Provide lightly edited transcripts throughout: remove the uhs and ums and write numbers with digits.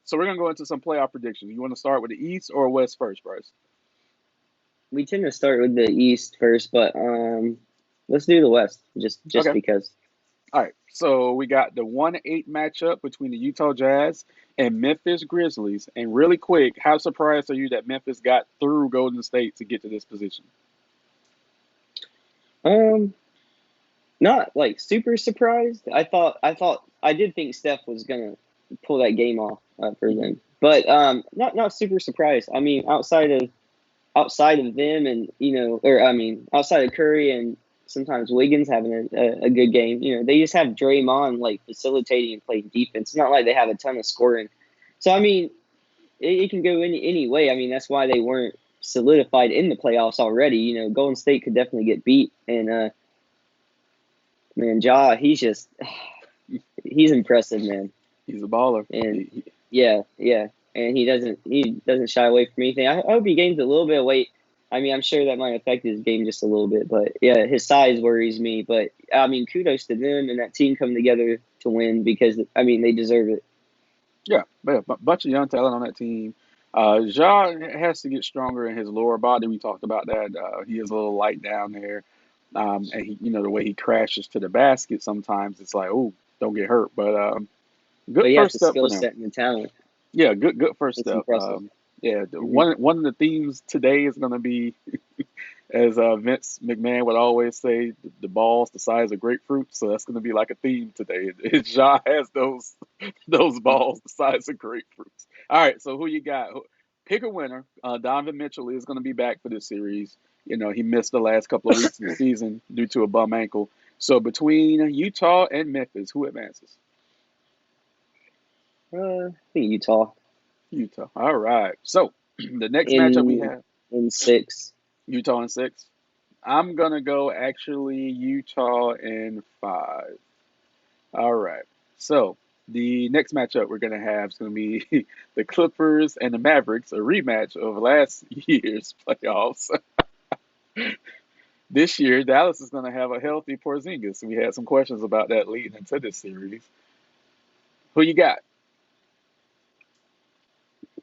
So we're gonna go into some playoff predictions. You want to start with the East or West first, Bryce? We tend to start with the East first, but let's do the West just Okay. because. All right. So we got the 1-8 matchup between the Utah Jazz and Memphis Grizzlies. And really quick, how surprised are you that Memphis got through Golden State to get to this position? Um, Not like super surprised. I did think Steph was gonna pull that game off for Hmm. them, but not super surprised. I mean, outside of them, and or I mean, outside of Curry and sometimes Wiggins having a good game, they just have Draymond like facilitating and playing defense. It's not like they have a ton of scoring, so I mean, it can go any way. I mean, that's why they weren't solidified in the playoffs already. Golden State could definitely get beat, and man, he's impressive, man. He's a baller. And yeah, and he doesn't shy away from anything. I hope he gains a little bit of weight. I mean, I'm sure that might affect his game just a little bit, but yeah, his size worries me. But I mean, kudos to them and that team coming together to win because I mean they deserve it. Yeah, yeah, bunch of young talent on that team. Ja has to get stronger in his lower body. We talked about that. He is a little light down there, and the way he crashes to the basket sometimes it's like, oh, don't get hurt. But good But he has first the step for skill them. set and the talent. Yeah, good first It's step. impressive. Yeah, Hmm. one of the themes today is going to be, as Vince McMahon would always say, the balls the size of grapefruit. So that's going to be like a theme today. Ja has those balls the size of grapefruits. All right, so who you got? Pick a winner. Donovan Mitchell is going to be back for this series. He missed the last couple of weeks of the season due to a bum ankle. So between Utah and Memphis, who advances? I think Utah Utah. All right. So the next matchup we in have in six. Utah in six. I'm gonna go actually Utah in five. All right. So the next matchup we're gonna have is gonna be the Clippers and the Mavericks, a rematch of last year's playoffs. This year, Dallas is gonna have a healthy Porzingis. We had some questions about that leading into this series. Who you got?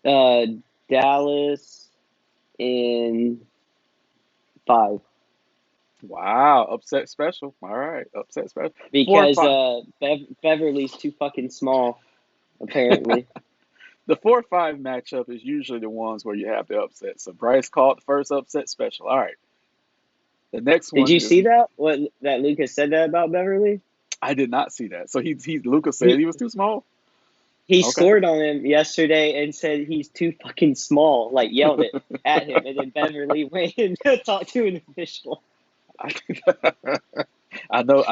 Uh, Dallas in five. Wow, upset special. All right, upset special. Four Because five. Beverly's too fucking small, apparently. The 4-5 matchup is usually the ones where you have the upset. So Bryce called the first upset special. All right. The next Did one you is see that? What that Lucas said that about Beverly? I did not see that. So he Lucas said he He was too small. he Okay. scored on him yesterday and said he's too fucking small, like yelled it at him, and then Beverly went and talked to an official. I know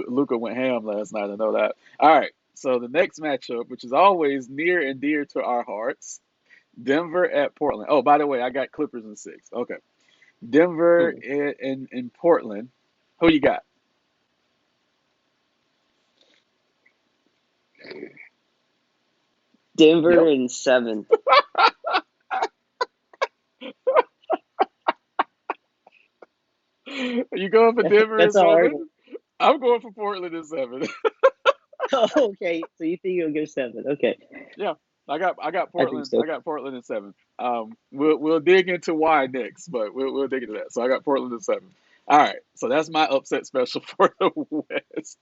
Luca went ham last night. I know that. All right. So the next matchup, which is always near and dear to our hearts, Denver at Portland. Oh, by the way, I got Clippers in six. Okay. Denver Hmm. in Portland. Who you got? Denver Yep. in seven. You going for Denver in That's a hard one. seven? I'm going for Portland in seven. Okay, so you think he'll go seven? Okay, Yeah, I got I think Portland. so. I got Portland in seven. We'll dig into why next, but we'll dig into that. So I got Portland in seven. All right, so that's my upset special for the West.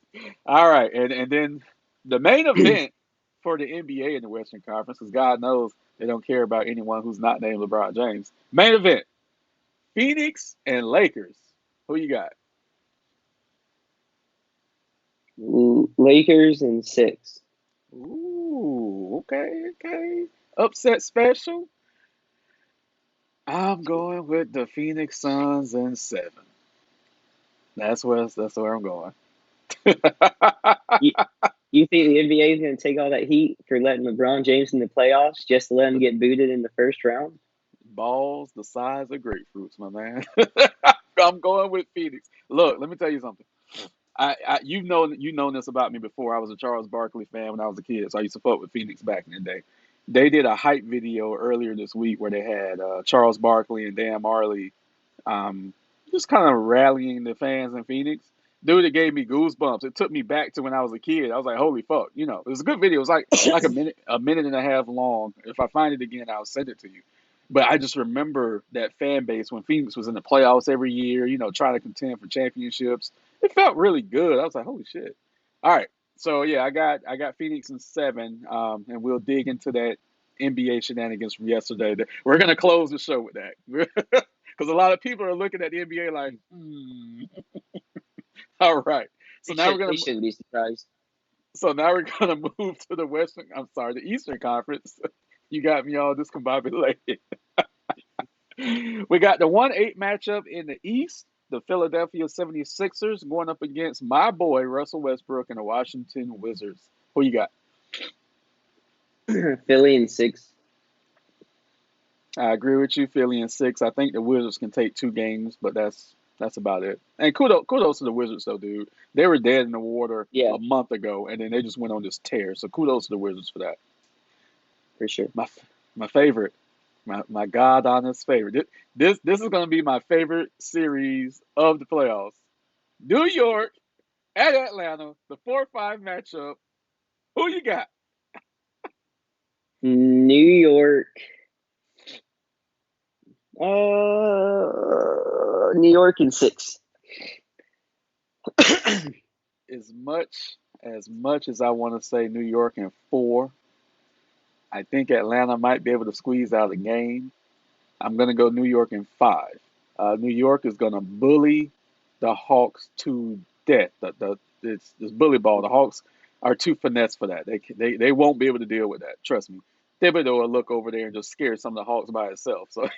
All right, and then the main event for the NBA in the Western Conference, because God knows they don't care about anyone who's not named LeBron James. Main event: Phoenix and Lakers. Who you got? Lakers in six. Ooh, okay, okay. Upset special. I'm going with the Phoenix Suns in seven. That's where I'm going. You, you think the NBA is going to take all that heat for letting LeBron James in the playoffs just to let him get booted in the first round? Balls the size of grapefruits, my man. I'm going with Phoenix. Look, let me tell you something. You've known this about me before. I was a Charles Barkley fan when I was a kid, so I used to fuck with Phoenix back in the day. They did a hype video earlier this week where they had Charles Barkley and Dan Marley, um, just kind of rallying the fans in Phoenix. Dude, it gave me goosebumps. It took me back to when I was a kid. I was like, holy fuck. It was a good video. It was like a minute and a half long. If I find it again, I'll send it to you. But I just remember that fan base when Phoenix was in the playoffs every year, trying to contend for championships. It felt really good. I was like, holy shit. All right. So yeah, I got Phoenix in 7, and we'll dig into that NBA shenanigans from yesterday. We're gonna close the show with that because a lot of people are looking at the NBA like, All right. So They now we're should. They gonna shouldn't be surprised. so now we're gonna move to the Western. I'm sorry, the Eastern Conference. You got me all discombobulated. We got the 1-8 matchup in the East. The Philadelphia 76ers going up against my boy Russell Westbrook and the Washington Wizards. Who you got? Philly in 6. I agree with you, Philly in 6. I think the Wizards can take 2 games, but that's about it. And kudos to the Wizards though, dude. They were dead in the water Yeah, a month ago, and then they just went on this tear. So kudos to the Wizards for that. for sure. My favorite, my god honest favorite. This is gonna be my favorite series of the playoffs. New York at Atlanta, the 4-5 matchup. Who you got? New York. New York in 6. As much as I want to say New York in 4, I think Atlanta might be able to squeeze out a game. I'm gonna go New York in 5. New York is gonna bully the Hawks to death. It's bully ball. The Hawks are too finesse for that. They won't be able to deal with that. Trust me. Thibodeau will look over there and just scare some of the Hawks by itself. So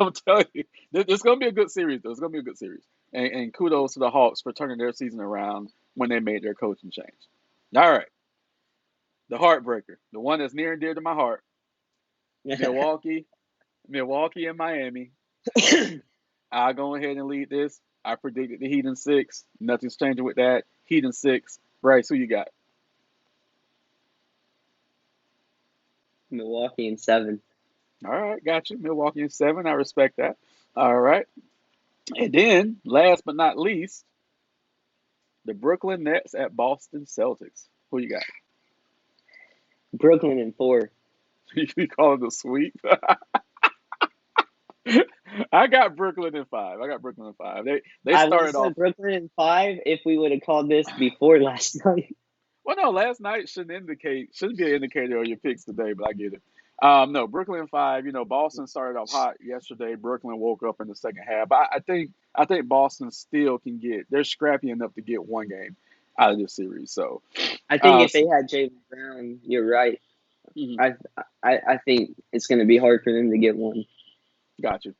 I'm telling you, it's going to be a good series. Though. It's going to be a good series. And kudos to the Hawks for turning their season around when they made their coaching change. All right, the heartbreaker, the one that's near and dear to my heart, Milwaukee, Milwaukee and Miami. I'll go ahead and lead this. I predicted the Heat in 6. Nothing's changing with that. Heat in 6. Bryce, who you got? Milwaukee in 7. All right, got you. Milwaukee in 7. I respect that. All right. And then, last but not least, the Brooklyn Nets at Boston Celtics. Who you got? Brooklyn in 4. You call it a sweep? I got Brooklyn in 5. I got Brooklyn in 5. They I would have started off. said Brooklyn in 5 if we would have called this before last night. Well, no, last night shouldn't be an indicator of your picks today, but I get it. No, Brooklyn in 5. Boston started off hot yesterday. Brooklyn woke up in the second half. I think Boston still can get. They're scrappy enough to get 1 game out of this series. So, I think uh, if they had Jaylen Brown, you're right. mhm, I think it's going to be hard for them to get one. got you.